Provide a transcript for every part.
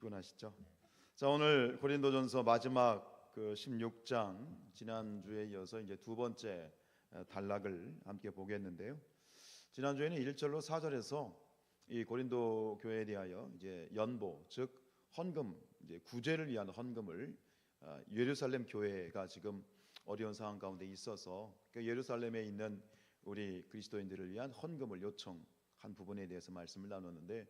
피곤하시죠? 자, 오늘 고린도전서 마지막 16장 지난주에 이어서 이제 두 번째 단락을 함께 보겠는데요. 지난주에는 1절로 4절에서 이 고린도 교회에 대하여 이제 연보 즉 헌금, 이제 구제를 위한 헌금을 예루살렘 교회가 지금 어려운 상황 가운데 있어서 그 예루살렘에 있는 우리 그리스도인들을 위한 헌금을 요청한 부분에 대해서 말씀을 나눴는데,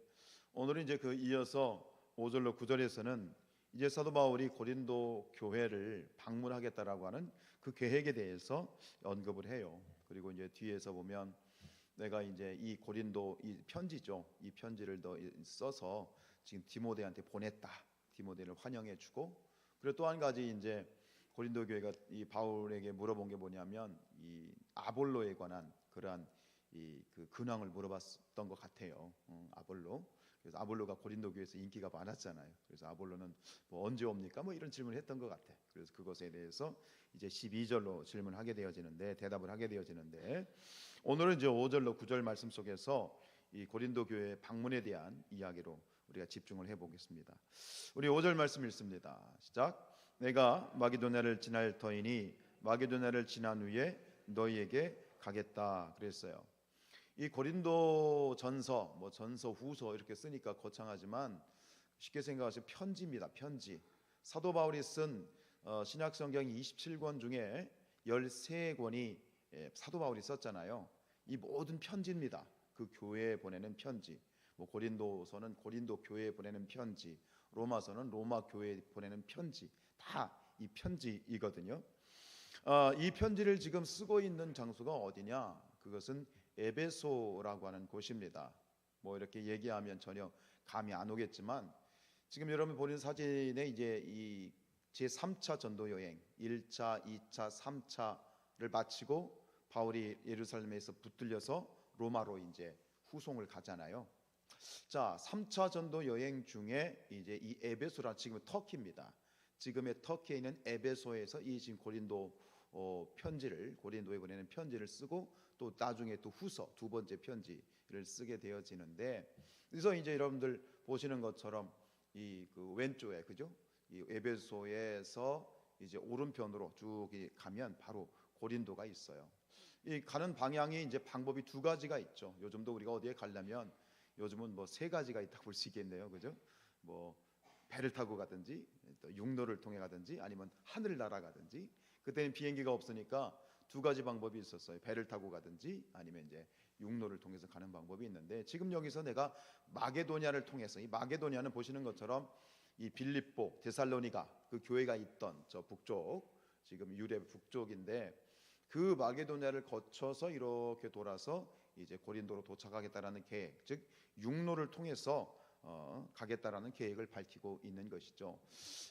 오늘은 이제 그 이어서 5절로 9절에서는 이제 사도 바울이 고린도 교회를 방문하겠다라고 하는 그 계획에 대해서 언급을 해요. 그리고 이제 뒤에서 보면 내가 이제 이 고린도 이 편지죠. 이 편지를 더 써서 지금 디모데한테 보냈다. 디모데를 환영해주고, 그리고 또 한 가지 이제 고린도 교회가 이 바울에게 물어본 게 뭐냐면 이 아볼로에 관한 그러한 그 근황을 물어봤던 것 같아요. 아볼로. 그래서 아볼로가 고린도 교회에서 인기가 많았잖아요. 그래서 아볼로는 뭐 언제 옵니까? 뭐 이런 질문을 했던 것 같아. 그래서 그것에 대해서 이제 12절로 질문하게 되어지는데, 대답을 하게 되어지는데, 오늘은 이제 5절로 9절 말씀 속에서 이 고린도 교회 방문에 대한 이야기로 우리가 집중을 해보겠습니다. 우리 5절 말씀 읽습니다. 시작. 내가 마게도냐를 지날 터이니 마게도냐를 지난 후에 너희에게 가겠다 그랬어요. 이 고린도 전서, 뭐 전서 후서 이렇게 쓰니까 거창하지만 쉽게 생각하시면 편지입니다. 편지. 사도 바울이 쓴 신약 성경 27권 중에 13권이 사도 바울이 썼잖아요. 이 모든 편지입니다. 그 교회에 보내는 편지. 뭐 고린도서는 고린도 교회에 보내는 편지, 로마서는 로마 교회에 보내는 편지, 다 이 편지이거든요. 이 편지를 지금 쓰고 있는 장소가 어디냐? 그것은 에베소라고 하는 곳입니다. 뭐 이렇게 얘기하면 전혀 감이 안 오겠지만, 지금 여러분 보는 사진에 이제 이 제3차 전도 여행 1차, 2차, 3차를 마치고 바울이 예루살렘에서 붙들려서 로마로 이제 후송을 가잖아요. 자, 3차 전도 여행 중에 이제 이 에베소라, 지금 터키입니다. 지금의 터키에 있는 에베소에서 이 지금 고린도 편지를, 고린도에 보내는 편지를 쓰고 또 나중에 또 후서 두 번째 편지를 쓰게 되어지는데, 그래서 이제 여러분들 보시는 것처럼 이 그 왼쪽에, 그죠? 이 에베소에서 이제 오른편으로 쭉 가면 바로 고린도가 있어요. 이 가는 방향이 이제 방법이 두 가지가 있죠. 요즘도 우리가 어디에 가려면 요즘은 뭐 세 가지가 있다고 볼 수 있겠네요, 그죠? 뭐 배를 타고 가든지, 또 육로를 통해 가든지, 아니면 하늘을 날아가든지. 그때는 비행기가 없으니까 두 가지 방법이 있었어요. 배를 타고 가든지, 아니면 이제 육로를 통해서 가는 방법이 있는데, 지금 여기서 내가 마게도냐를 통해서, 이 마게도냐는 보시는 것처럼 이 빌립보, 데살로니가 그 교회가 있던 저 북쪽, 지금 유대 북쪽인데, 그 마게도냐를 거쳐서 이렇게 돌아서 이제 고린도로 도착하겠다라는 계획, 즉 육로를 통해서 가겠다라는 계획을 밝히고 있는 것이죠.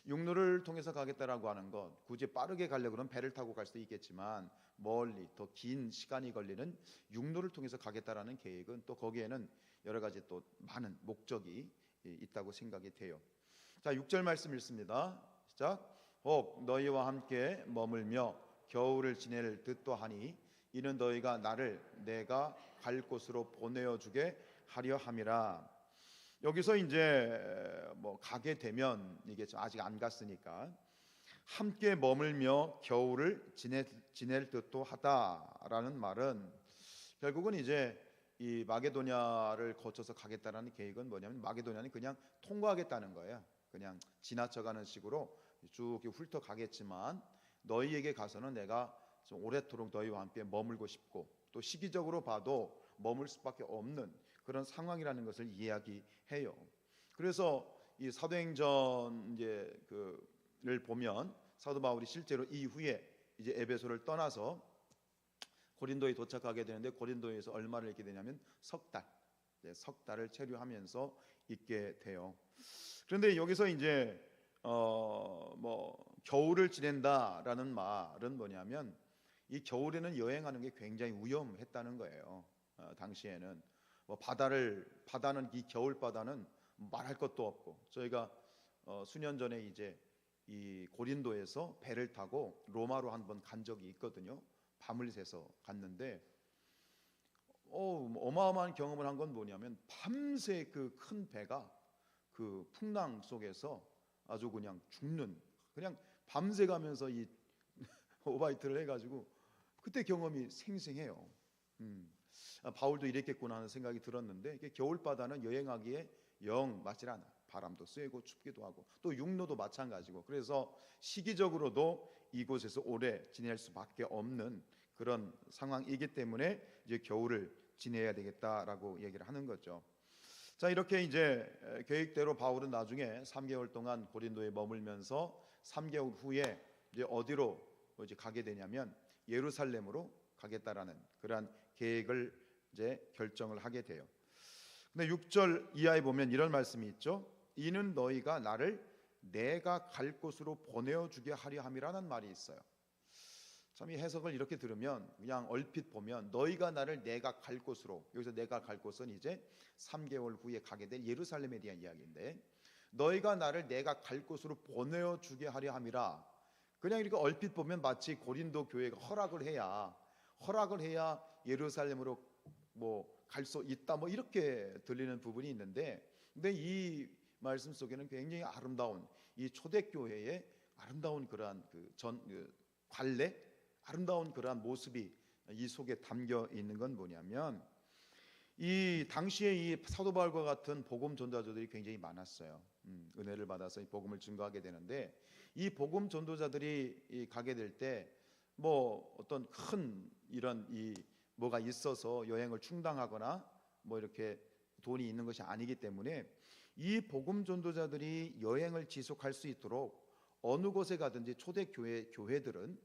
육로를 통해서 가겠다라고 하는 것, 굳이 빠르게 가려고 그러면 배를 타고 갈 수도 있겠지만 멀리 더 긴 시간이 걸리는 육로를 통해서 가겠다라는 계획은 또 거기에는 여러 가지 또 많은 목적이 있다고 생각이 돼요. 자, 6절 말씀 읽습니다. 시작. 혹 너희와 함께 머물며 겨울을 지낼 듯도 하니 이는 너희가 나를 내가 갈 곳으로 보내어 주게 하려 함이라. 여기서 이제 뭐 가게 되면, 이게 아직 안 갔으니까 함께 머물며 겨울을 지낼 듯도 하다라는 말은, 결국은 이제 이 마게도냐를 거쳐서 가겠다라는 계획은 뭐냐면, 마게도냐는 그냥 통과하겠다는 거예요. 그냥 지나쳐가는 식으로 쭉 훑어 가겠지만 너희에게 가서는 내가 좀 오래도록 너희와 함께 머물고 싶고, 또 시기적으로 봐도 머물 수밖에 없는 그런 상황이라는 것을 이야기해요. 그래서 이 사도행전 이제 그를 보면 사도 바울이 실제로 이후에 이제 에베소를 떠나서 고린도에 도착하게 되는데, 고린도에서 얼마를 있게 되냐면 석 달을 체류하면서 있게 돼요. 그런데 여기서 이제 뭐 겨울을 지낸다라는 말은 뭐냐면, 이 겨울에는 여행하는 게 굉장히 위험했다는 거예요. 당시에는 뭐 바다는 이 겨울 바다는 말할 것도 없고, 저희가 수년 전에 이제 이 고린도에서 배를 타고 로마로 한번 간 적이 있거든요. 밤을 새서 갔는데 어마어마한 경험을 한 건 뭐냐면, 밤새 그 큰 배가 그 풍랑 속에서 아주 그냥 죽는, 그냥 밤새 가면서 이 오바이트를 해가지고 그때 경험이 생생해요. 바울도 이랬겠구나 하는 생각이 들었는데, 이게 겨울바다는 여행하기에 영 맞질 않아. 바람도 세고 춥기도 하고 또 육로도 마찬가지고, 그래서 시기적으로도 이곳에서 오래 지낼 수밖에 없는 그런 상황이기 때문에 이제 겨울을 지내야 되겠다라고 얘기를 하는 거죠. 자, 이렇게 이제 계획대로 바울은 나중에 3개월 동안 고린도에 머물면서 3개월 후에 이제 어디로 이제 가게 되냐면 예루살렘으로 가겠다라는 그러한 계획을 이제 결정을 하게 돼요. 근데 6절 이하에 보면 이런 말씀이 있죠. 이는 너희가 나를 내가 갈 곳으로 보내어 주게 하려 함이라는 말이 있어요. 참 이 해석을 이렇게 들으면 그냥 얼핏 보면 너희가 나를 내가 갈 곳으로, 여기서 내가 갈 곳은 이제 3개월 후에 가게 될 예루살렘에 대한 이야기인데, 너희가 나를 내가 갈 곳으로 보내어 주게 하려 함이라. 그냥 이렇게 얼핏 보면 마치 고린도 교회가 허락을 해야 예루살렘으로 뭐 갈 수 있다 뭐 이렇게 들리는 부분이 있는데, 근데 이 말씀 속에는 굉장히 아름다운 이 초대교회의 아름다운 그러한 관례, 아름다운 그러한 모습이 이 속에 담겨 있는 건 뭐냐면, 이 당시에 이 사도 바울과 같은 복음 전도자들이 굉장히 많았어요. 은혜를 받아서 이 복음을 증거하게 되는데, 이 복음 전도자들이 가게 될 때 뭐 어떤 큰 이런 이 뭐가 있어서 여행을 충당하거나 뭐 이렇게 돈이 있는 것이 아니기 때문에 이 복음 전도자들이 여행을 지속할 수 있도록 어느 곳에 가든지 초대교회들은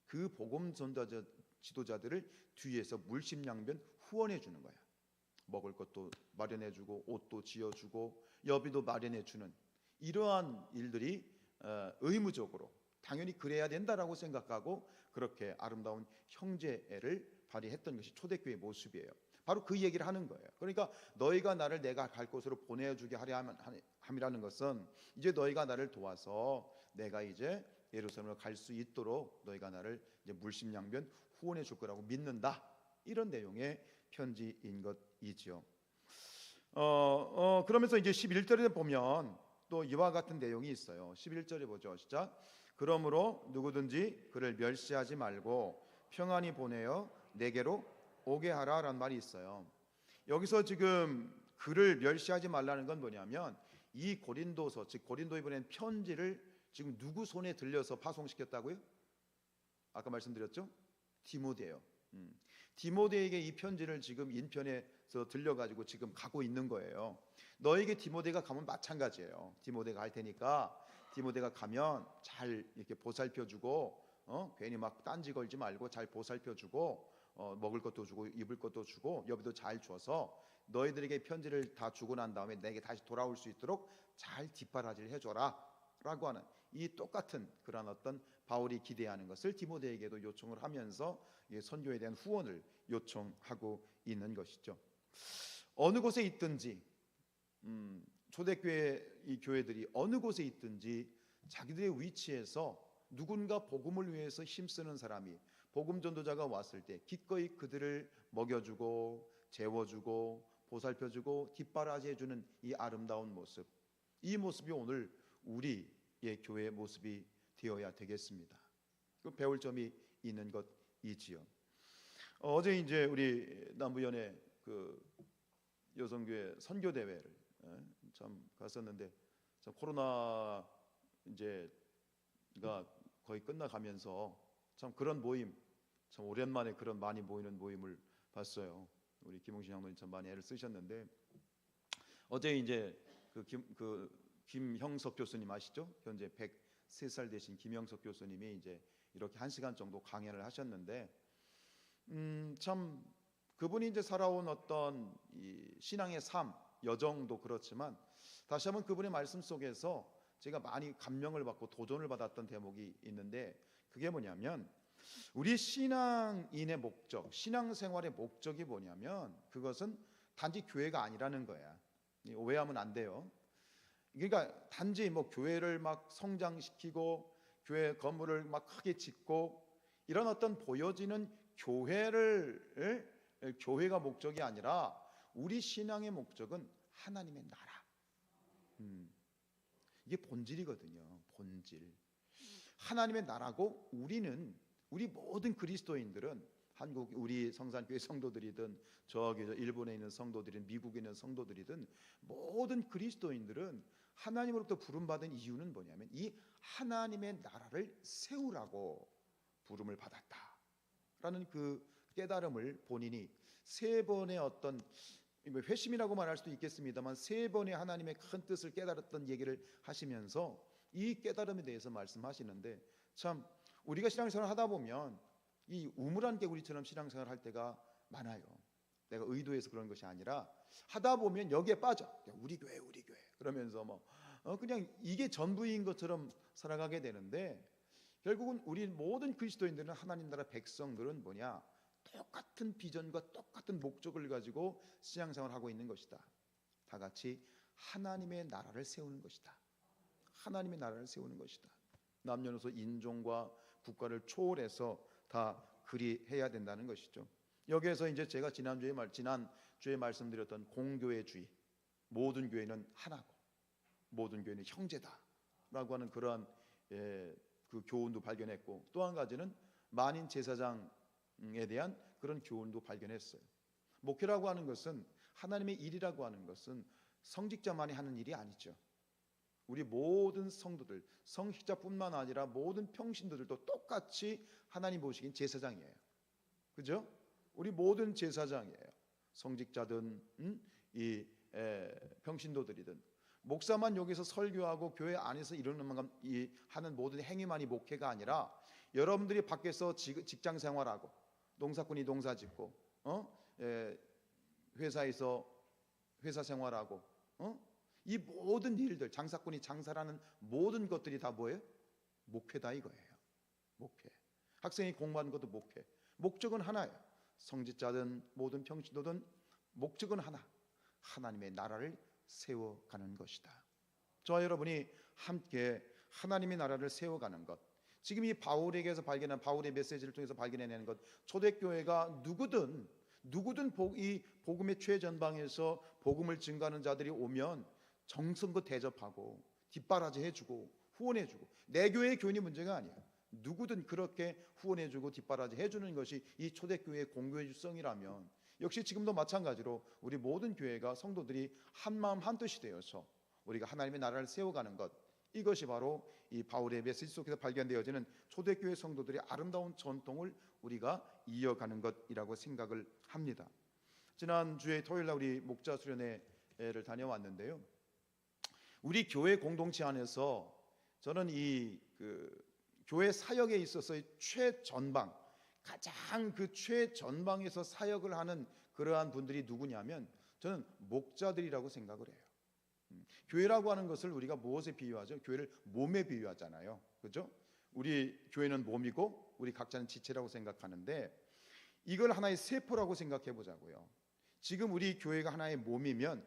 그 복음 전도자 지도자들을 뒤에서 물심양면 후원해 주는 거야. 먹을 것도 마련해 주고 옷도 지어 주고 여비도 마련해 주는 이러한 일들이 의무적으로 당연히 그래야 된다라고 생각하고 그렇게 아름다운 형제애를 발휘했던 것이 초대교회의 모습이에요. 바로 그 얘기를 하는 거예요. 그러니까 너희가 나를 내가 갈 곳으로 보내주게 하려 함이라는 것은 이제 너희가 나를 도와서 내가 이제 예루살렘으로 갈 수 있도록 너희가 나를 이제 물심양면 후원해 줄 거라고 믿는다, 이런 내용의 편지인 것이지요. 그러면서 이제 11절에 보면 또 이와 같은 내용이 있어요. 11절에 보죠. 시작. 그러므로 누구든지 그를 멸시하지 말고 평안히 보내어 내게로 오게 하라라는 말이 있어요. 여기서 지금 그를 멸시하지 말라는 건 뭐냐면, 이 고린도서, 즉 고린도에 보낸 편지를 지금 누구 손에 들려서 파송시켰다고요? 아까 말씀드렸죠? 디모데요. 디모데에게 이 편지를 지금 인편에서 들려가지고 지금 가고 있는 거예요. 너에게 디모데가 가면 마찬가지예요. 디모데가 할 테니까 디모데가 가면 잘 이렇게 보살펴주고 괜히 막 딴지 걸지 말고 잘 보살펴주고 먹을 것도 주고 입을 것도 주고 여비도 잘 줘서 너희들에게 편지를 다 주고 난 다음에 내게 다시 돌아올 수 있도록 잘 뒷바라지를 해줘라 라고 하는 이 똑같은 그런 어떤 바울이 기대하는 것을 디모데에게도 요청을 하면서 선교에 대한 후원을 요청하고 있는 것이죠. 어느 곳에 있든지 초대교회 이 교회들이 어느 곳에 있든지 자기들의 위치에서 누군가 복음을 위해서 힘쓰는 사람이, 복음 전도자가 왔을 때 기꺼이 그들을 먹여주고 재워주고 보살펴주고 뒷바라지해주는 이 아름다운 모습, 이 모습이 오늘 우리의 교회의 모습이 되어야 되겠습니다. 그 배울 점이 있는 것이지요. 어제 이제 우리 남부연의 그 여성교회 선교 대회를 참 갔었는데, 참 코로나 이제가 거의 끝나가면서 참 그런 모임, 참 오랜만에 그런 많이 모이는 모임을 봤어요. 우리 김홍신 장로님 참 많이 애를 쓰셨는데, 어제 이제 김형석 교수님 아시죠? 현재 103살 되신 김형석 교수님이 이제 이렇게 1시간 정도 강연을 하셨는데, 참 그분이 이제 살아온 어떤 이 신앙의 삶, 여정도 그렇지만 다시 한번 그분의 말씀 속에서 제가 많이 감명을 받고 도전을 받았던 대목이 있는데, 그게 뭐냐면 우리 신앙인의 목적, 신앙생활의 목적이 뭐냐면 그것은 단지 교회가 아니라는 거야. 오해하면 안 돼요. 그러니까 단지 뭐 교회를 막 성장시키고 교회 건물을 막 크게 짓고 이런 어떤 보여지는 교회가 목적이 아니라 우리 신앙의 목적은 하나님의 나라, 이게 본질이거든요. 본질. 하나님의 나라고 우리 모든 그리스도인들은 한국 우리 성산교회 성도들이든 저기 일본에 있는 성도들이든 미국에 있는 성도들이든 모든 그리스도인들은 하나님으로부터 부름받은 이유는 뭐냐면 이 하나님의 나라를 세우라고 부름을 받았다라는 그 깨달음을 본인이 세 번의 어떤 회심이라고 말할 수도 있겠습니다만 세 번의 하나님의 큰 뜻을 깨달았던 얘기를 하시면서 이 깨달음에 대해서 말씀하시는데 참 우리가 신앙생활을 하다 보면 이 우물안 개구리처럼 신앙생활을 할 때가 많아요. 내가 의도해서 그런 것이 아니라 하다 보면 여기에 빠져. 우리 교회 그러면서 그냥 이게 전부인 것처럼 살아가게 되는데 결국은 우리 모든 그리스도인들은 하나님 나라 백성들은 뭐냐? 똑같은 비전과 똑같은 목적을 가지고 신앙생활을 하고 있는 것이다. 다 같이 하나님의 나라를 세우는 것이다. 하나님의 나라를 세우는 것이다. 남녀노소 인종과 국가를 초월해서 다 그리해야 된다는 것이죠. 여기에서 이제 제가 지난주에 말씀드렸던 공교회주의, 모든 교회는 하나고 모든 교회는 형제다라고 하는 그러한 그 교훈도 발견했고 또 한 가지는 만인 제사장에 대한 그런 교훈도 발견했어요. 목회라고 하는 것은 하나님의 일이라고 하는 것은 성직자만이 하는 일이 아니죠. 우리 모든 성도들, 성직자뿐만 아니라 모든 평신도들도 똑같이 하나님 보시기엔 제사장이에요. 그죠? 우리 모든 제사장이에요. 성직자든 이 평신도들이든 목사만 여기서 설교하고 교회 안에서 하는 모든 행위만이 목회가 아니라 여러분들이 밖에서 직장 생활하고 농사꾼이 농사 짓고 회사에서 회사 생활하고 이 모든 일들 장사꾼이 장사라는 모든 것들이 다 뭐예요? 목회다 이거예요. 목회. 학생이 공부하는 것도 목회. 목적은 하나예요. 성직자든 모든 평신도든 목적은 하나. 하나님의 나라를 세워가는 것이다. 저와 여러분이 함께 하나님의 나라를 세워가는 것. 지금 이 바울에게서 발견한 바울의 메시지를 통해서 발견해내는 것. 초대교회가 누구든 이 복음의 최전방에서 복음을 증거하는 자들이 오면 정성껏 대접하고 뒷바라지 해주고 후원해주고 내 교회의 교인이 문제가 아니에요. 누구든 그렇게 후원해주고 뒷바라지 해주는 것이 이 초대교회의 공교의 유성이라면 역시 지금도 마찬가지로 우리 모든 교회가 성도들이 한마음 한뜻이 되어서 우리가 하나님의 나라를 세워가는 것, 이것이 바로 이 바울의 메시지 속에서 발견되어지는 초대교회 성도들의 아름다운 전통을 우리가 이어가는 것이라고 생각을 합니다. 지난주에 토요일날 우리 목자 수련회를 다녀왔는데요. 우리 교회 공동체 안에서 저는 이 교회 사역에 있어서의 최전방, 가장 그 최전방에서 사역을 하는 그러한 분들이 누구냐면 저는 목자들이라고 생각을 해요. 교회라고 하는 것을 우리가 무엇에 비유하죠? 교회를 몸에 비유하잖아요. 그렇죠? 우리 교회는 몸이고 우리 각자는 지체라고 생각하는데 이걸 하나의 세포라고 생각해 보자고요. 지금 우리 교회가 하나의 몸이면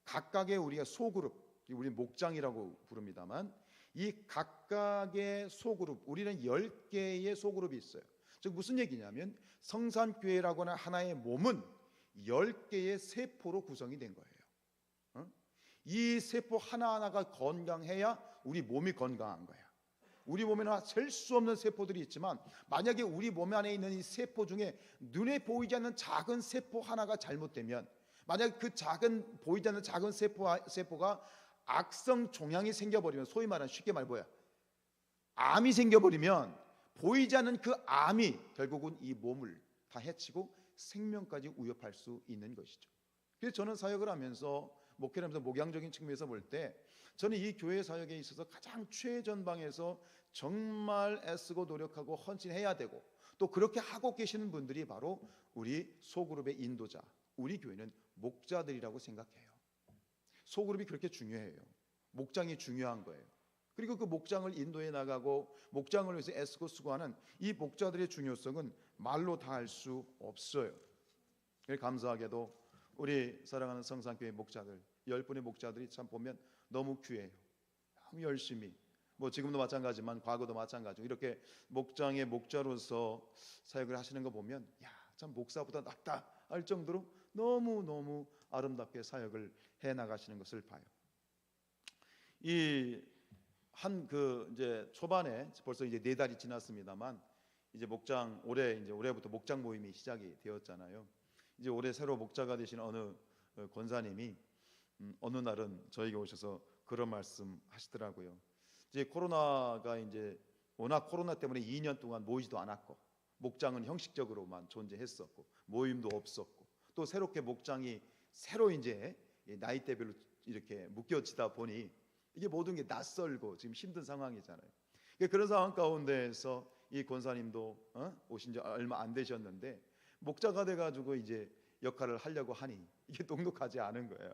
각각의 우리가 소그룹, 우리 목장이라고 부릅니다만 이 각각의 소그룹, 우리는 10개의 소그룹이 있어요. 즉 무슨 얘기냐면 성산교회라고 하는 하나의 몸은 10개의 세포로 구성이 된 거예요. 이 세포 하나하나가 건강해야 우리 몸이 건강한 거야. 우리 몸에는 셀 수 없는 세포들이 있지만 만약에 우리 몸 안에 있는 이 세포 중에 눈에 보이지 않는 작은 세포 하나가 잘못되면 만약 그 보이지 않는 작은 세포가 악성 종양이 생겨버리면 소위 말하는 쉽게 말 뭐야? 암이 생겨버리면 보이지 않는 그 암이 결국은 이 몸을 다 해치고 생명까지 위협할 수 있는 것이죠. 그래서 저는 사역을 하면서 목회를 하면서 목양적인 측면에서 볼 때 저는 이 교회 사역에 있어서 가장 최전방에서 정말 애쓰고 노력하고 헌신해야 되고 또 그렇게 하고 계시는 분들이 바로 우리 소그룹의 인도자, 우리 교회는 목자들이라고 생각해요. 소그룹이 그렇게 중요해요. 목장이 중요한 거예요. 그리고 그 목장을 인도해 나가고 목장을 위해서 애쓰고 수고하는 이 목자들의 중요성은 말로 다 할 수 없어요. 감사하게도 우리 사랑하는 성산교회 목자들 10분의 목자들이 참 보면 너무 귀해요. 너무 열심히 지금도 마찬가지지만 과거도 마찬가지고 이렇게 목장의 목자로서 사역을 하시는 거 보면 참 목사보다 낫다 할 정도로 너무너무 아름답게 사역을 해 나가시는 것을 봐요. 이 한 그 이제 초반에 벌써 이제 4달이 지났습니다만 이제 목장 올해부터 목장 모임이 시작이 되었잖아요. 이제 올해 새로 목자가 되신 어느 권사님이 어느 날은 저에게 오셔서 그런 말씀 하시더라고요. 이제 코로나가 이제 워낙 코로나 때문에 2년 동안 모이지도 않았고 목장은 형식적으로만 존재했었고 모임도 없었고 또 새롭게 목장이 새로 이제 나이대별로 이렇게 묶여지다 보니 이게 모든 게 낯설고 지금 힘든 상황이잖아요. 그런 상황 가운데에서 이 권사님도 오신 지 얼마 안 되셨는데 목자가 돼가지고 이제 역할을 하려고 하니 이게 녹록하지 않은 거예요.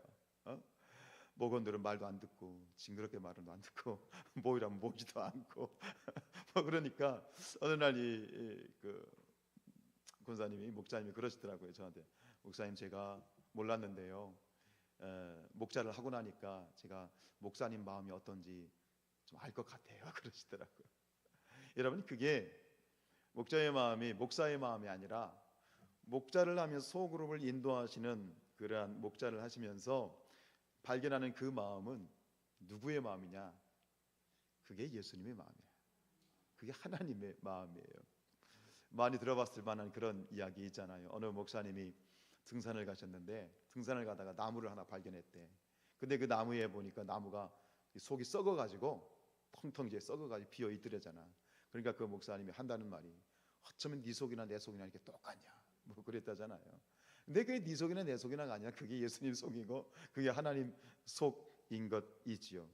목원들은 말도 안 듣고 징그럽게 말은 안 듣고 모이라면 모이지도 않고 뭐 그러니까 어느 날 그 권사님이 목사님이 그러시더라고요. 저한테 목사님 제가 몰랐는데요. 목자를 하고 나니까 제가 목사님 마음이 어떤지 좀 알 것 같아요. 그러시더라고요. 여러분 그게 목자의 마음이 목사의 마음이 아니라 목자를 하면서 소그룹을 인도하시는 그러한 목자를 하시면서 발견하는 그 마음은 누구의 마음이냐? 그게 예수님의 마음이에요. 그게 하나님의 마음이에요. 많이 들어봤을 만한 그런 이야기 있잖아요. 어느 목사님이 등산을 가셨는데 등산을 가다가 나무를 하나 발견했대. 근데 그 나무에 보니까 나무가 속이 썩어가지고 텅텅 이제 썩어가지고 비어 있더래잖아. 그러니까 그 목사님이 한다는 말이 어쩌면 네 속이나 내 속이나 이렇게 똑같냐 뭐 그랬다잖아요. 근데 그게 네 속이나 내 속이나가 아니라 그게 예수님 속이고 그게 하나님 속인 것이지요.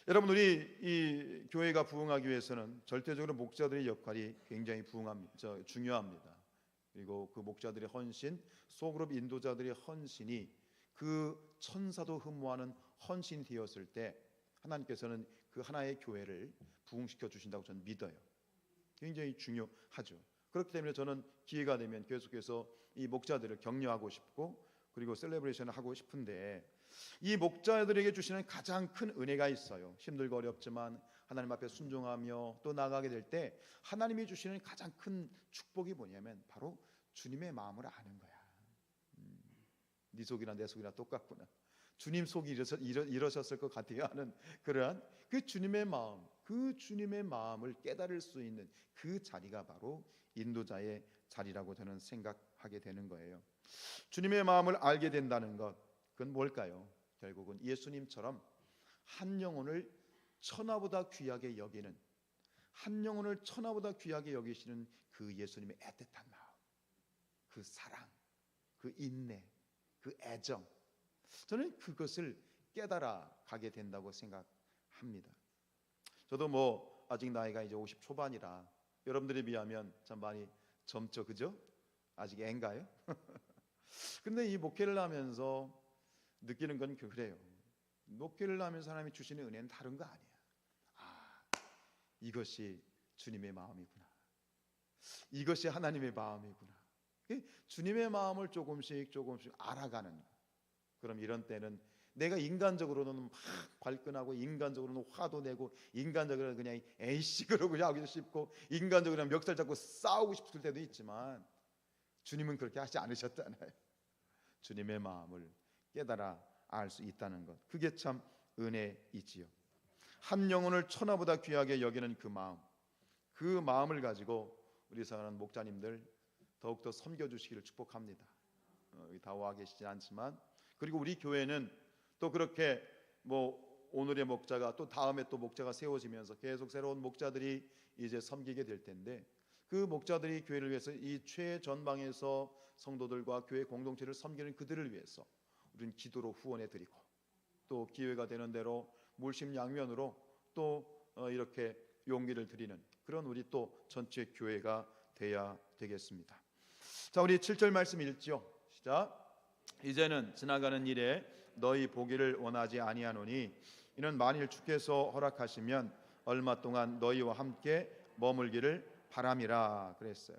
여러분 우리 이 교회가 부흥하기 위해서는 절대적으로 목자들의 역할이 굉장히 중요합니다. 그리고 그 목자들의 헌신, 소그룹 인도자들의 헌신이 그 천사도 흠모하는 헌신이 되었을 때 하나님께서는 그 하나의 교회를 부흥시켜 주신다고 저는 믿어요. 굉장히 중요하죠. 그렇기 때문에 저는 기회가 되면 계속해서 이 목자들을 격려하고 싶고 그리고 셀레브레이션을 하고 싶은데 이 목자들에게 주시는 가장 큰 은혜가 있어요. 힘들고 어렵지만 하나님 앞에 순종하며 또 나아가게 될 때 하나님이 주시는 가장 큰 축복이 뭐냐면 바로 주님의 마음을 아는 거야. 네 속이나 내 속이나 똑같구나. 주님 속이 이러셨을 것 같아요 하는 그러한 그 주님의 마음, 그 주님의 마음을 깨달을 수 있는 그 자리가 바로 인도자의 자리라고 저는 생각하게 되는 거예요. 주님의 마음을 알게 된다는 것, 그건 뭘까요? 결국은 예수님처럼 한 영혼을 천하보다 귀하게 여기는, 한 영혼을 천하보다 귀하게 여기시는 그 예수님의 애틋한 마음, 그 사랑, 그 인내, 그 애정, 저는 그것을 깨달아 가게 된다고 생각합니다. 저도 뭐 아직 나이가 이제 50 초반이라 여러분들에 비하면 참 많이 젊죠, 그죠? 아직 애인가요? 근데 이 목회를 하면서 느끼는 건 그래요. 목회를 하면서 하나님이 주시는 은혜는 다른 거 아니야. 이것이 주님의 마음이구나. 이것이 하나님의 마음이구나. 주님의 마음을 조금씩 알아가는. 그럼 이런 때는 내가 인간적으로는 막 발끈하고 인간적으로는 화도 내고 인간적으로는 그냥 에이씨 그러고 하기도 싶고 인간적으로 그냥 멱살 잡고 싸우고 싶을 때도 있지만 주님은 그렇게 하지 않으셨잖아요. 주님의 마음을 깨달아 알 수 있다는 것, 그게 참 은혜이지요. 한 영혼을 천하보다 귀하게 여기는 그 마음, 그 마음을 가지고 우리 사랑하는 목자님들 더욱더 섬겨주시기를 축복합니다. 다 와 계시진 않지만 그리고 우리 교회는 또 그렇게 뭐 오늘의 목자가 또 다음에 또 목자가 세워지면서 계속 새로운 목자들이 이제 섬기게 될 텐데 그 목자들이 교회를 위해서 이 최전방에서 성도들과 교회 공동체를 섬기는 그들을 위해서 우리는 기도로 후원해 드리고 또 기회가 되는 대로 물심양면으로 또 이렇게 용기를 드리는 그런 우리 또 전체 교회가 돼야 되겠습니다. 자, 우리 7절 말씀 읽지요. 시작. 이제는 지나가는 일에 너희 보기를 원하지 아니하노니 이는 만일 주께서 허락하시면 얼마 동안 너희와 함께 머물기를 바람이라 그랬어요.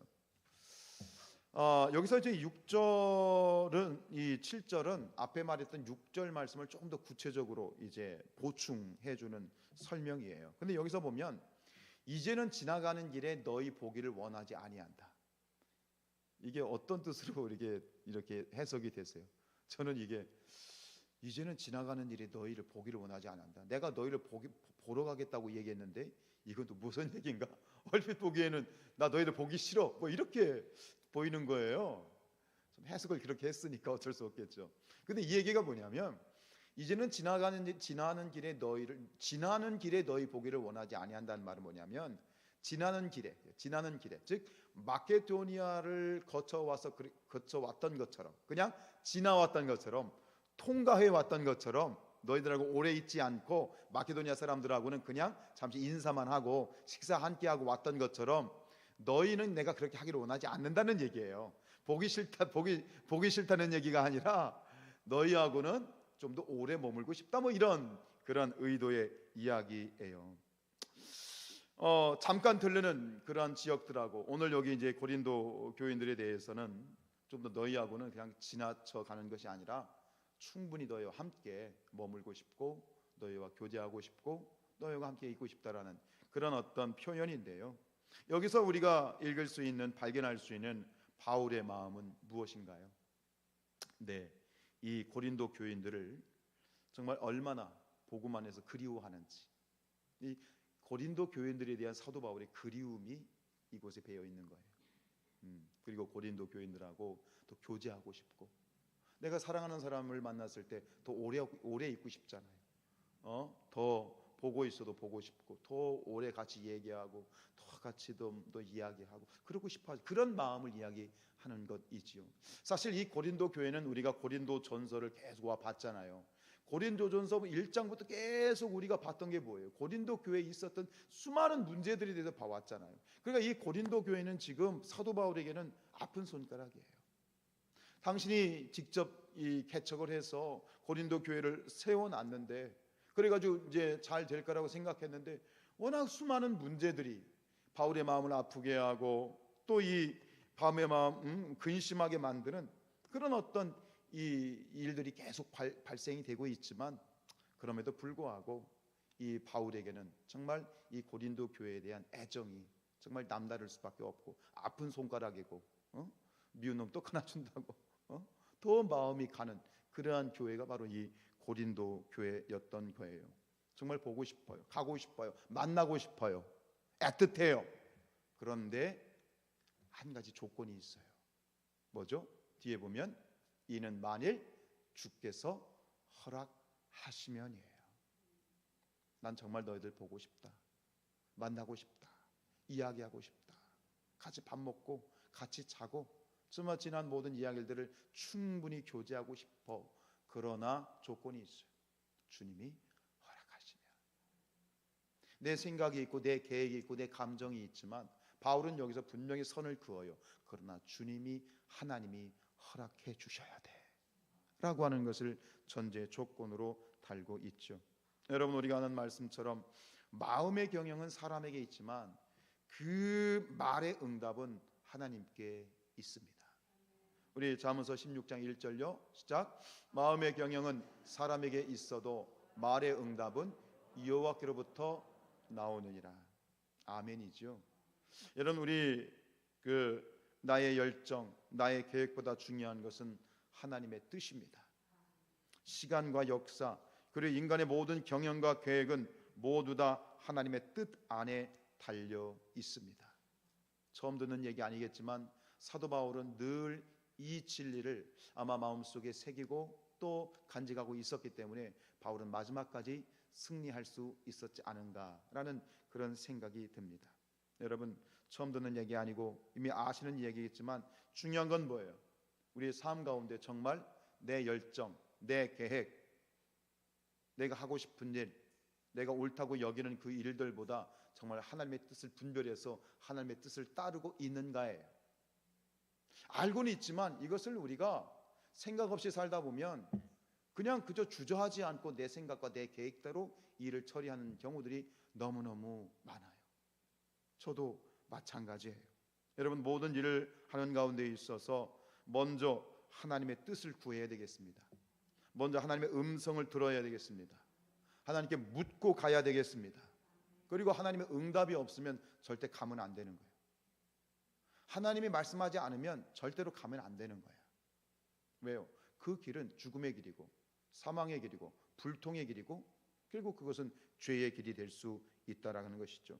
여기서 이제 6절은 이 7절은 앞에 말했던 6절 말씀을 조금 더 구체적으로 이제 보충해 주는 설명이에요. 근데 여기서 보면 이제는 지나가는 길에 너희 보기를 원하지 아니한다. 이게 어떤 뜻으로 이렇게 해석이 되세요? 저는 이게 이제는 지나가는 일이 너희를 보기를 원하지 않는다. 내가 너희를 보러 가겠다고 얘기했는데 이건 또 무슨 얘기인가? 얼핏 보기에는 나 너희들 보기 싫어, 뭐 이렇게 보이는 거예요. 좀 해석을 그렇게 했으니까 어쩔 수 없겠죠. 근데 이 얘기가 뭐냐면, 이제는 지나는 길에 너희 보기를 원하지 아니한다는 말은 뭐냐면, 지나는 길에, 즉 마케도니아를 거쳐왔던 것처럼, 그냥 지나왔던 것처럼, 통과해 왔던 것처럼, 너희들하고 오래 있지 않고 마케도니아 사람들하고는 그냥 잠시 인사만 하고 식사 함께 하고 왔던 것처럼 너희는 내가 그렇게 하기를 원하지 않는다는 얘기예요. 보기 싫다는 얘기가 아니라 너희하고는 좀 더 오래 머물고 싶다, 뭐 이런 그런 의도의 이야기예요. 잠깐 들르는 그러한 지역들하고 오늘 여기 이제 고린도 교인들에 대해서는 좀 더 너희하고는 그냥 지나쳐 가는 것이 아니라 충분히 너희와 함께 머물고 싶고 너희와 교제하고 싶고 너희와 함께 있고 싶다라는 그런 어떤 표현인데요. 여기서 우리가 읽을 수 있는, 발견할 수 있는 바울의 마음은 무엇인가요? 네, 이 고린도 교인들을 정말 얼마나 복음 안에서 그리워하는지, 이 고린도 교인들에 대한 사도 바울의 그리움이 이곳에 배어 있는 거예요. 그리고 고린도 교인들하고 또 교제하고 싶고, 내가 사랑하는 사람을 만났을 때 더 오래 있고 싶잖아요. 더 보고 있어도 보고 싶고, 더 오래 같이 얘기하고, 더 같이 더 이야기하고 그러고 싶어. 그런 마음을 이야기하는 것이지요. 사실 이 고린도 교회는 우리가 고린도 전서를 계속 와 봤잖아요. 고린도 전서 1장부터 계속 우리가 봤던 게 뭐예요? 고린도 교회에 있었던 수많은 문제들에 대해서 봐왔잖아요. 그러니까 이 고린도 교회는 지금 사도 바울에게는 아픈 손가락이에요. 당신이 직접 이 개척을 해서 고린도 교회를 세워놨는데, 그래가지고 이제 잘 될 거라고 생각했는데 워낙 수많은 문제들이 바울의 마음을 아프게 하고 또 이 바울의 마음 근심하게 만드는 그런 어떤 이 일들이 계속 발생이 되고 있지만, 그럼에도 불구하고 이 바울에게는 정말 이 고린도 교회에 대한 애정이 정말 남다를 수밖에 없고, 아픈 손가락이고, 미운 놈 또 하나 준다고 더 마음이 가는 그러한 교회가 바로 이 고린도 교회였던 거예요. 정말 보고 싶어요, 가고 싶어요, 만나고 싶어요, 애틋해요. 그런데 한 가지 조건이 있어요. 뭐죠? 뒤에 보면 이는 만일 주께서 허락하시면이에요. 난 정말 너희들 보고 싶다, 만나고 싶다, 이야기하고 싶다, 같이 밥 먹고 같이 자고 정말 지난 모든 이야기들을 충분히 교제하고 싶어. 그러나 조건이 있어요. 주님이 허락하시면. 내 생각이 있고 내 계획이 있고 내 감정이 있지만 바울은 여기서 분명히 선을 그어요. 그러나 주님이, 하나님이 허락해 주셔야 돼 라고 하는 것을 전제 조건으로 달고 있죠. 여러분, 우리가 아는 말씀처럼 마음의 경영은 사람에게 있지만 그 말의 응답은 하나님께 있습니다. 우리 잠언서 16장 1절요. 시작. 마음의 경영은 사람에게 있어도 말의 응답은 여호와께로부터 나오느니라. 아멘이죠. 여러분, 우리 나의 열정, 나의 계획보다 중요한 것은 하나님의 뜻입니다. 시간과 역사, 그리고 인간의 모든 경영과 계획은 모두 다 하나님의 뜻 안에 달려 있습니다. 처음 듣는 얘기 아니겠지만 사도 바울은 늘 이 진리를 아마 마음속에 새기고 또 간직하고 있었기 때문에 바울은 마지막까지 승리할 수 있었지 않은가라는 그런 생각이 듭니다. 여러분, 처음 듣는 얘기 아니고 이미 아시는 얘기겠지만 중요한 건 뭐예요? 우리의 삶 가운데 정말 내 열정, 내 계획, 내가 하고 싶은 일, 내가 옳다고 여기는 그 일들보다 정말 하나님의 뜻을 분별해서 하나님의 뜻을 따르고 있는가예요. 알고는 있지만 이것을 우리가 생각 없이 살다 보면 그냥 그저 주저하지 않고 내 생각과 내 계획대로 일을 처리하는 경우들이 너무너무 많아요. 저도 마찬가지예요. 여러분, 모든 일을 하는 가운데 있어서 먼저 하나님의 뜻을 구해야 되겠습니다. 먼저 하나님의 음성을 들어야 되겠습니다. 하나님께 묻고 가야 되겠습니다. 그리고 하나님의 응답이 없으면 절대 가면 안 되는 거예요. 하나님이 말씀하지 않으면 절대로 가면 안 되는 거예요. 왜요? 그 길은 죽음의 길이고 사망의 길이고 불통의 길이고 결국 그것은 죄의 길이 될 수 있다라는 것이죠.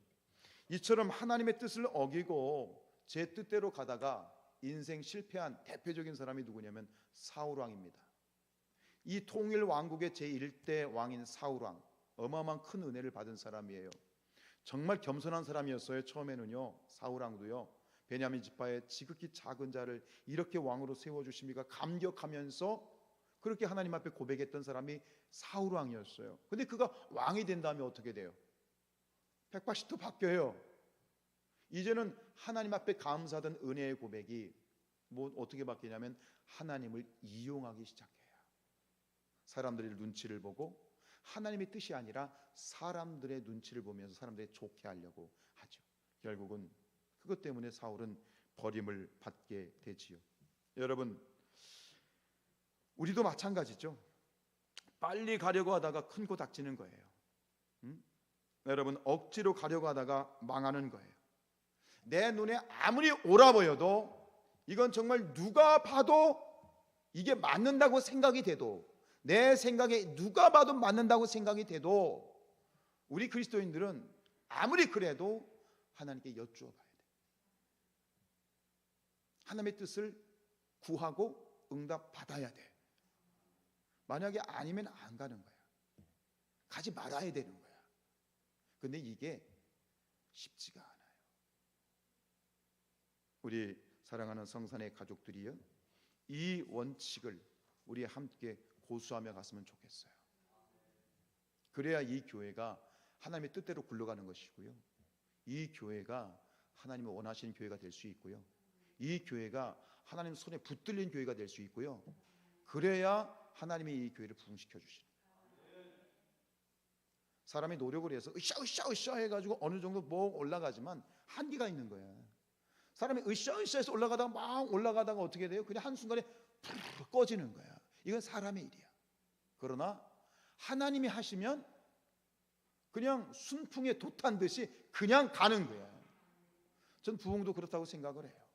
이처럼 하나님의 뜻을 어기고 제 뜻대로 가다가 인생 실패한 대표적인 사람이 누구냐면 사울 왕입니다. 이 통일 왕국의 제1대 왕인 사울 왕, 어마어마한 큰 은혜를 받은 사람이에요. 정말 겸손한 사람이었어요. 처음에는요. 사울 왕도요. 베냐민 지파의 지극히 작은 자를 이렇게 왕으로 세워주십니까 감격하면서 그렇게 하나님 앞에 고백했던 사람이 사울 왕이었어요. 근데 그가 왕이 된 다음에 어떻게 돼요? 180도 바뀌어요. 이제는 하나님 앞에 감사하던 은혜의 고백이 뭐 어떻게 바뀌냐면 하나님을 이용하기 시작해요. 사람들의 눈치를 보고 하나님의 뜻이 아니라 사람들의 눈치를 보면서 사람들이 좋게 하려고 하죠. 결국은 그것 때문에 사울은 버림을 받게 되지요. 여러분, 우리도 마찬가지죠. 빨리 가려고 하다가 큰 코 닥치는 거예요. 여러분, 억지로 가려고 하다가 망하는 거예요. 내 눈에 아무리 옳아 보여도 이건 정말 누가 봐도 이게 맞는다고 생각이 돼도, 내 생각에 누가 봐도 맞는다고 생각이 돼도 우리 그리스도인들은 아무리 그래도 하나님께 여쭈어 봐야 돼요. 하나님의 뜻을 구하고 응답 받아야 돼. 만약에 아니면 안 가는 거야. 가지 말아야 되는 거야. 근데 이게 쉽지가 않아요. 우리 사랑하는 성산의 가족들이요, 이 원칙을 우리 함께 고수하며 갔으면 좋겠어요. 그래야 이 교회가 하나님의 뜻대로 굴러가는 것이고요, 이 교회가 하나님이 원하시는 교회가 될 수 있고요, 이 교회가 하나님 손에 붙들린 교회가 될 수 있고요, 그래야 하나님이 이 교회를 부흥시켜 주시는 거예요. 사람이 노력을 해서 으쌰 해가지고 어느 정도 뭐 올라가지만 한계가 있는 거야. 사람이 으쌰해서 올라가다가 막 올라가다가 어떻게 돼요? 그냥 한순간에 푸르르 꺼지는 거야. 이건 사람의 일이야. 그러나 하나님이 하시면 그냥 순풍에 돛한 듯이 그냥 가는 거야. 전 부흥도 그렇다고 생각을 해요.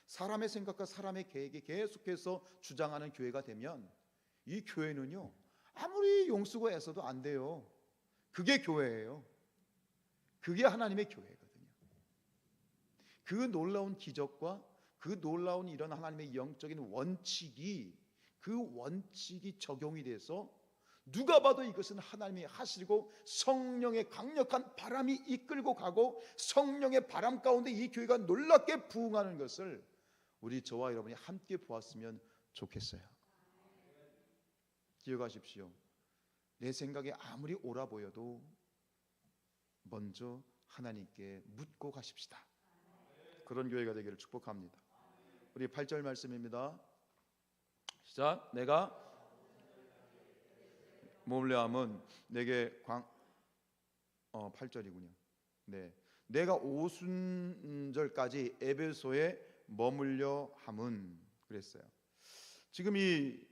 사람의 생각과 사람의 계획이 계속해서 주장하는 교회가 되면 이 교회는요, 아무리 용쓰고 애써도 안 돼요. 그게 교회예요. 그게 하나님의 교회거든요. 그 놀라운 기적과 그 놀라운 이런 하나님의 영적인 원칙이, 그 원칙이 적용이 돼서 누가 봐도 이것은 하나님이 하시고 성령의 강력한 바람이 이끌고 가고 성령의 바람 가운데 이 교회가 놀랍게 부흥하는 것을 우리 저와 여러분이 함께 보았으면 좋겠어요. 기억하십시오. 내 생각에 아무리 옳아 보여도 먼저 하나님께 묻고 가십시다. 그런 교회가 되기를 축복합니다. 우리 8절 말씀입니다. 시작. 내가 머물려 함은 내게 8절이군요. 네, 내가 오순절까지 에베소에 머물려 함은 그랬어요. 지금 이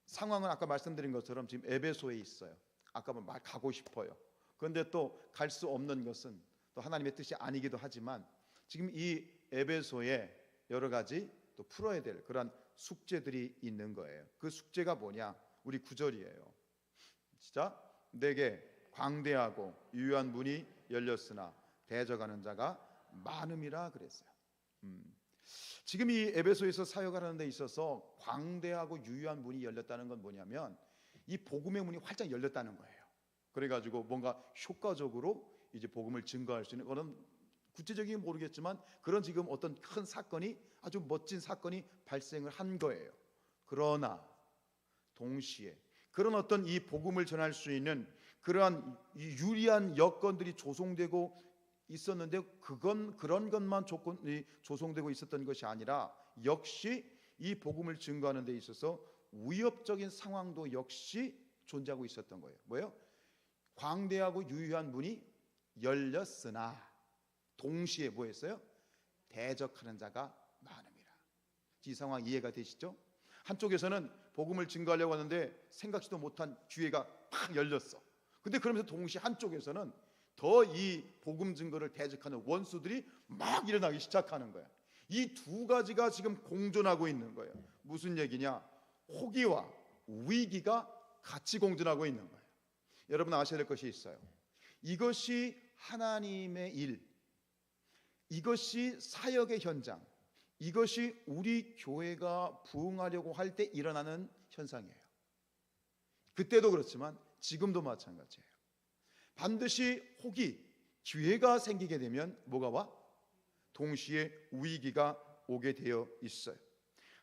상황은 아까 말씀드린 것처럼 지금 에베소에 있어요. 아까 막 가고 싶어요. 그런데 또 갈 수 없는 것은 또 하나님의 뜻이 아니기도 하지만 지금 이 에베소에 여러 가지 또 풀어야 될 그런 숙제들이 있는 거예요. 그 숙제가 뭐냐? 우리 9절이에요. 시작. 내게 광대하고 유효한 문이 열렸으나 대적하는 자가 많음이라 그랬어요. 지금 이 에베소에서 사역하는 데 있어서 광대하고 유효한 문이 열렸다는 건 뭐냐면 이 복음의 문이 활짝 열렸다는 거예요. 그래가지고 뭔가 효과적으로 이제 복음을 증거할 수 있는, 그런 구체적인 모르겠지만 그런 지금 어떤 큰 사건이, 아주 멋진 사건이 발생을 한 거예요. 그러나 동시에 그런 어떤 이 복음을 전할 수 있는 그러한 유리한 여건들이 조성되고 있었는데 그건 그런 것만 조건이 조성되고 있었던 것이 아니라 역시 이 복음을 증거하는 데 있어서 위협적인 상황도 역시 존재하고 있었던 거예요. 뭐예요? 광대하고 유효한 문이 열렸으나 동시에 뭐 했어요? 대적하는 자가 많음이라. 이 상황 이해가 되시죠? 한쪽에서는 복음을 증거하려고 하는데 생각지도 못한 기회가 팍 열렸어. 근데 그러면서 동시에 한쪽에서는 더 이 복음 증거를 대적하는 원수들이 막 일어나기 시작하는 거야. 이 두 가지가 지금 공존하고 있는 거예요. 무슨 얘기냐? 호기와 위기가 같이 공존하고 있는 거예요. 여러분 아셔야 될 것이 있어요. 이것이 하나님의 일, 이것이 사역의 현장, 이것이 우리 교회가 부흥하려고 할 때 일어나는 현상이에요. 그때도 그렇지만 지금도 마찬가지예요. 반드시 혹이 기회가 생기게 되면 뭐가 와? 동시에 위기가 오게 되어 있어요.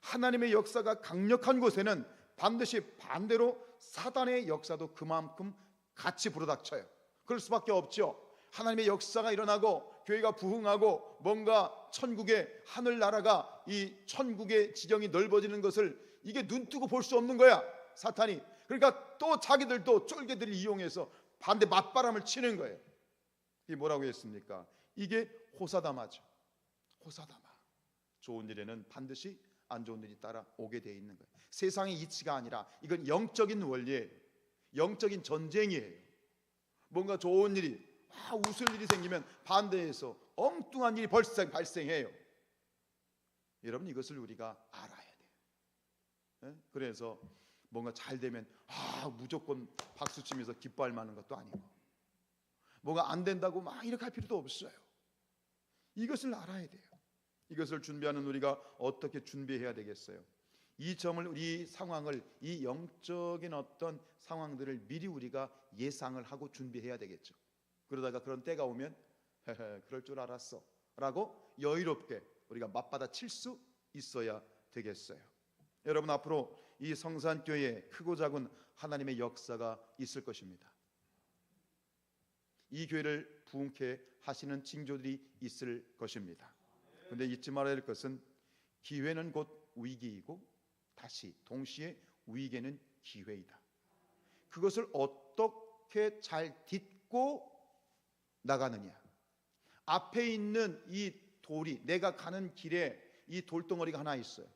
하나님의 역사가 강력한 곳에는 반드시 반대로 사단의 역사도 그만큼 같이 불어닥쳐요. 그럴 수밖에 없죠. 하나님의 역사가 일어나고 교회가 부흥하고 뭔가 천국의 하늘나라가 이 천국의 지경이 넓어지는 것을 이게 눈뜨고 볼 수 없는 거야, 사탄이. 그러니까 또 자기들도 쫄개들을 이용해서 반대 맞바람을 치는 거예요. 이게 뭐라고 했습니까? 이게 호사다마죠. 호사다마. 좋은 일에는 반드시 안 좋은 일이 따라오게 되어 있는 거예요. 세상의 이치가 아니라 이건 영적인 원리예요. 영적인 전쟁이에요. 뭔가 좋은 일이 웃을 일이 생기면 반대해서 엉뚱한 일이 발생해요. 여러분 이것을 우리가 알아야 돼요. 그래서 뭔가 잘 되면 무조건 박수치면서 기뻐할 만한 것도 아니고, 뭐가 안 된다고 막 이렇게 할 필요도 없어요. 이것을 알아야 돼요. 이것을 준비하는 우리가 어떻게 준비해야 되겠어요? 이 점을, 우리 상황을, 이 영적인 어떤 상황들을 미리 우리가 예상을 하고 준비해야 되겠죠. 그러다가 그런 때가 오면 그럴 줄 알았어 라고 여유롭게 우리가 맞받아 칠 수 있어야 되겠어요. 여러분 앞으로 이 성산교회에 크고 작은 하나님의 역사가 있을 것입니다. 이 교회를 부흥케 하시는 징조들이 있을 것입니다. 그런데 잊지 말아야 할 것은 기회는 곧 위기이고 다시 동시에 위기는 기회이다. 그것을 어떻게 잘 딛고 나가느냐. 앞에 있는 이 돌이, 내가 가는 길에 이 돌덩어리가 하나 있어요.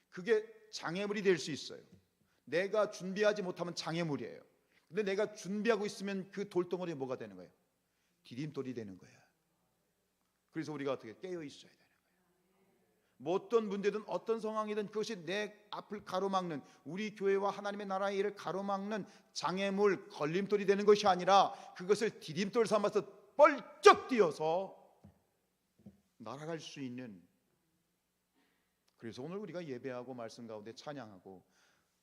그게 장애물이 될 수 있어요. 내가 준비하지 못하면 장애물이에요. 근데 내가 준비하고 있으면 그 돌덩어리가 뭐가 되는 거예요? 디딤돌이 되는 거야. 그래서 우리가 어떻게 깨어 있어야 되는 거예요. 뭐 어떤 문제든 어떤 상황이든 그것이 내 앞을 가로막는, 우리 교회와 하나님의 나라의 일을 가로막는 장애물, 걸림돌이 되는 것이 아니라 그것을 디딤돌 삼아서 뻘쩍 뛰어서 날아갈 수 있는. 그래서 오늘 우리가 예배하고 말씀 가운데 찬양하고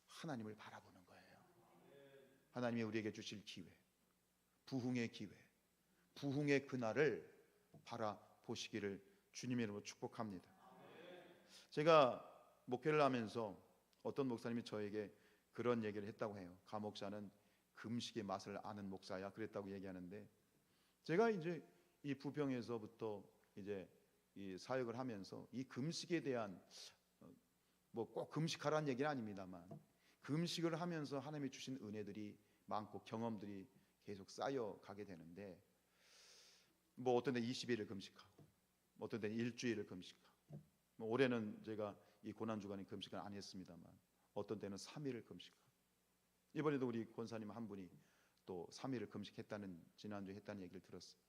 하나님을 바라보는 거예요. 하나님이 우리에게 주실 기회, 부흥의 기회, 부흥의 그날을 바라보시기를 주님의 이름으로 축복합니다. 제가 목회를 하면서 어떤 목사님이 저에게 그런 얘기를 했다고 해요. 가 목사는 금식의 맛을 아는 목사야, 그랬다고 얘기하는데, 제가 이제 이 부평에서부터 이제 이 사역을 하면서 이 금식에 대한, 뭐 꼭 금식하라는 얘기는 아닙니다만, 금식을 하면서 하나님이 주신 은혜들이 많고 경험들이 계속 쌓여 가게 되는데, 뭐 어떤 데 20일을 금식하고, 어떤 데 일주일을 금식하고, 뭐 올해는 제가 이 고난 주간에 금식을 안 했습니다만 어떤 때는 3일을 금식하고, 이번에도 우리 권사님 한 분이 또 3일을 금식했다는, 지난주에 했다는 얘기를 들었어요.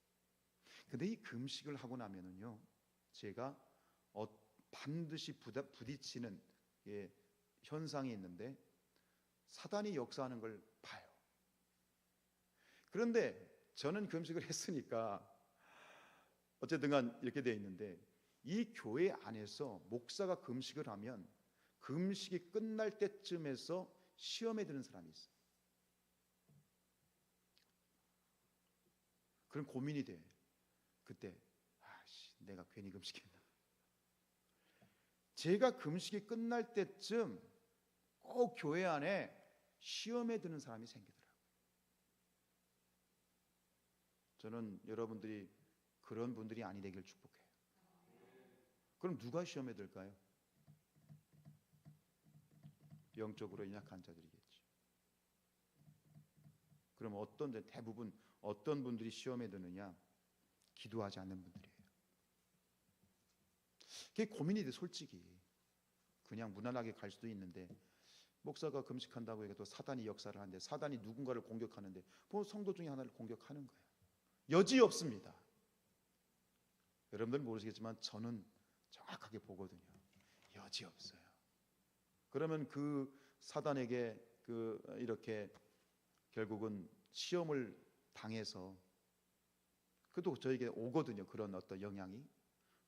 근데 이 금식을 하고 나면은요, 제가 반드시 부딪히는 현상이 있는데, 사단이 역사하는 걸 봐요. 그런데 저는 금식을 했으니까 어쨌든 간 이렇게 되어 있는데, 이 교회 안에서 목사가 금식을 하면 금식이 끝날 때쯤에서 시험에 드는 사람이 있어요. 그런 고민이 돼. 그때 내가 괜히 금식했나. 제가 금식이 끝날 때쯤 꼭 교회 안에 시험에 드는 사람이 생기더라고요. 저는 여러분들이 그런 분들이 아니 되길 축복해요. 그럼 누가 시험에 들까요? 영적으로 연약한 자들이겠죠. 그럼 대부분 어떤 분들이 시험에 드느냐? 기도하지 않는 분들이에요. 그게 고민이 돼. 솔직히 그냥 무난하게 갈 수도 있는데, 목사가 금식한다고 해도 사단이 역사를 하는데, 사단이 누군가를 공격하는데 뭐 성도 중에 하나를 공격하는 거예요. 여지 없습니다. 여러분들 모르시겠지만 저는 정확하게 보거든요. 여지 없어요. 그러면 그 사단에게 이렇게 결국은 시험을 당해서 그래도 저에게 오거든요. 그런 어떤 영향이.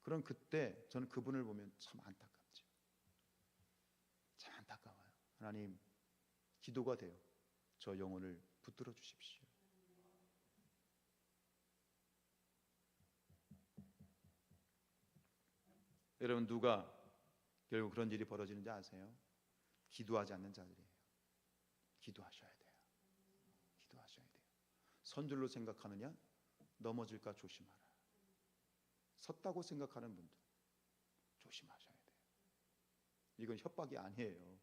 그런 그때 저는 그분을 보면 참 안타깝죠. 참 안타까워요. 하나님, 기도가 돼요. 저 영혼을 붙들어 주십시오. 여러분, 누가 결국 그런 일이 벌어지는지 아세요? 기도하지 않는 자들이에요. 기도하셔야 돼요. 기도하셔야 돼요. 선줄로 생각하느냐? 넘어질까 조심하라. 섰다고 생각하는 분들 조심하셔야 돼요. 이건 협박이 아니에요.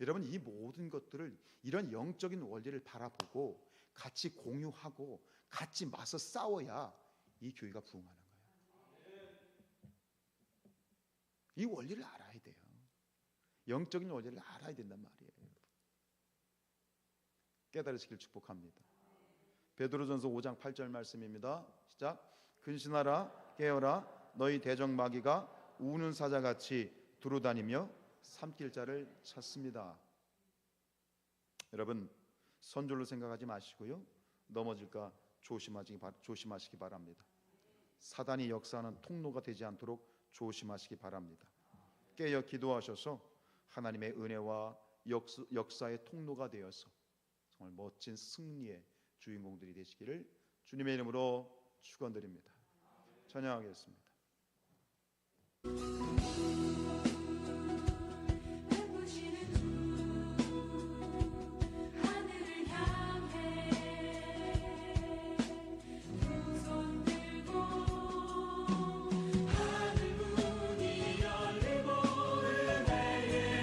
여러분, 이 모든 것들을, 이런 영적인 원리를 바라보고 같이 공유하고 같이 맞서 싸워야 이 교회가 부흥하는 거예요. 이 원리를 알아야 돼요. 영적인 원리를 알아야 된단 말이에요. 깨달으시길 축복합니다. 베드로전서 5장 8절 말씀입니다. 시작. 근신하라, 깨어라, 너희 대적 마귀가 우는 사자같이 두루다니며 삼킬 자를 찾습니다. 여러분, 선줄로 생각하지 마시고요, 넘어질까 조심하시기 바랍니다. 사단이 역사하는 통로가 되지 않도록 조심하시기 바랍니다. 깨어 기도하셔서 하나님의 은혜와 역사의 통로가 되어서 정말 멋진 승리의 주인공들이 되시기를 주님의 이름으로 축원드립니다. 찬양하겠습니다.